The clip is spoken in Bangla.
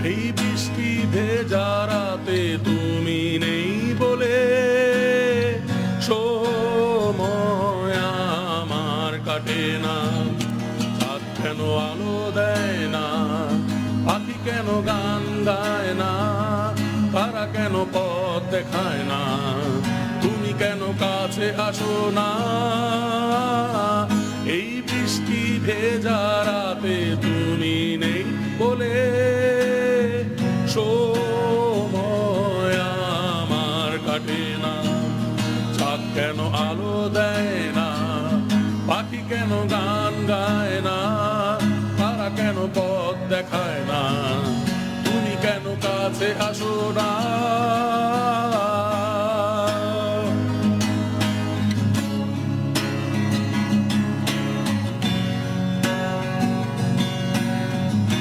এই বৃষ্টি ভেজা রাতে তুমি নেই বলে সময় আমার কাটে না। চাঁদ কেন আলো দেয় না, পাখি কেন গান গায় না, তারা কেন পথ দেখায় না, তুমি কেন কাছে আসো না। এই বৃষ্টি ভেজা রাতে তুমি নেই বলে সময় আমার কাটে না। চাঁদ কেন আলো দেয় না, পাখি কেন গান গায় না, তারা কেন পথ দেখায় না, তুমি কেন কাছে আসো না।